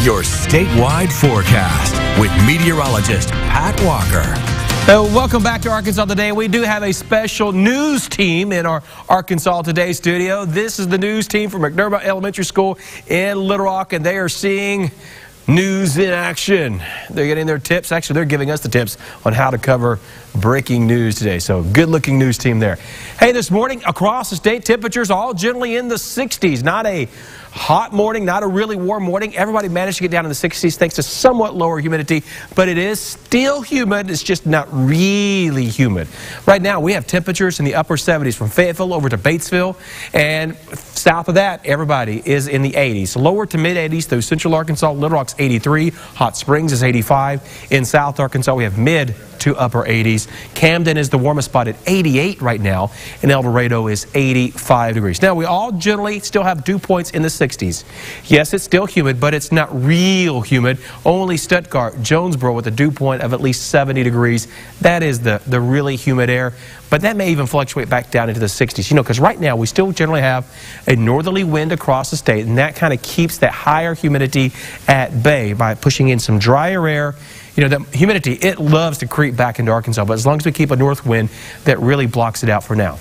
your statewide forecast with meteorologist Pat Walker. Welcome back to Arkansas Today. We do have a special news team in our Arkansas Today studio. This is the news team from McDermott Elementary School in Little Rock, and they are seeing news in action. They're getting their tips. Actually, they're giving us the tips on how to cover breaking news today. So good-looking news team there. Hey, this morning across the state, temperatures all generally in the 60s. Not a hot morning, not a really warm morning. Everybody managed to get down in the 60s thanks to somewhat lower humidity, but it is still humid. It's just not really humid. Right now, we have temperatures in the upper 70s from Fayetteville over to Batesville, and south of that, everybody is in the 80s. Lower to mid-80s through central Arkansas. Little Rock's 83. Hot Springs is 85. In South Arkansas, we have mid to upper 80s. Camden is the warmest spot at 88 right now, and El Dorado is 85 degrees. Now, we all generally still have dew points in the 60s. Yes, it's still humid, but it's not real humid. Only Stuttgart, Jonesboro with a dew point of at least 70 degrees. That is the really humid air, but that may even fluctuate back down into the 60s. You know, because right now we still generally have a northerly wind across the state, and that kind of keeps that higher humidity at bay by pushing in some drier air. You know, the humidity, it loves to creep back into Arkansas, but as long as we keep a north wind, that really blocks it out for now.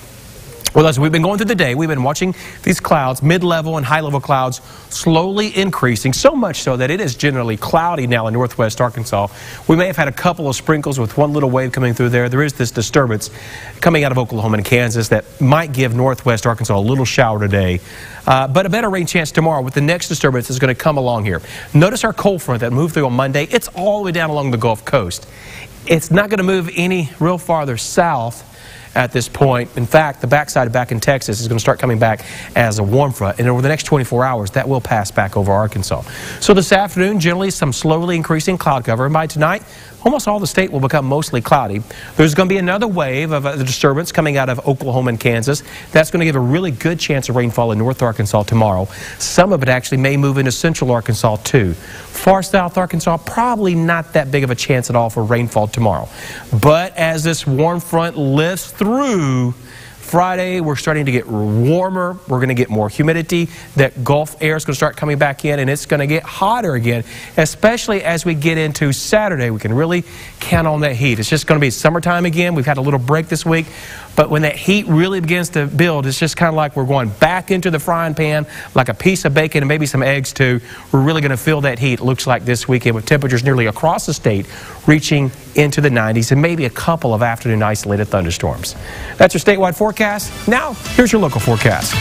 Well, as we've been going through the day, we've been watching these clouds, mid-level and high-level clouds, slowly increasing, so much so that it is generally cloudy now in northwest Arkansas. We may have had a couple of sprinkles with one little wave coming through there. There is this disturbance coming out of Oklahoma and Kansas that might give northwest Arkansas a little shower today, but a better rain chance tomorrow with the next disturbance that's going to come along here. Notice our cold front that moved through on Monday. It's all the way down along the Gulf Coast. It's not going to move any real farther south at this point. In fact, the backside back in Texas is going to start coming back as a warm front, and over the next 24 hours, that will pass back over Arkansas. So this afternoon, generally some slowly increasing cloud cover, and by tonight, almost all the state will become mostly cloudy. There's going to be another wave of a disturbance coming out of Oklahoma and Kansas. That's going to give a really good chance of rainfall in North Arkansas tomorrow. Some of it actually may move into central Arkansas too. Far south Arkansas, probably not that big of a chance at all for rainfall tomorrow. But as this warm front lifts through Friday, we're starting to get warmer. We're going to get more humidity. That Gulf air is going to start coming back in, and it's going to get hotter again, especially as we get into Saturday. We can really count on that heat. It's just going to be summertime again. We've had a little break this week, but when that heat really begins to build, it's just kind of like we're going back into the frying pan, like a piece of bacon and maybe some eggs too. We're really going to feel that heat, it looks like this weekend, with temperatures nearly across the state reaching into the 90s and maybe a couple of afternoon isolated thunderstorms. That's your statewide forecast. Now, here's your local forecast.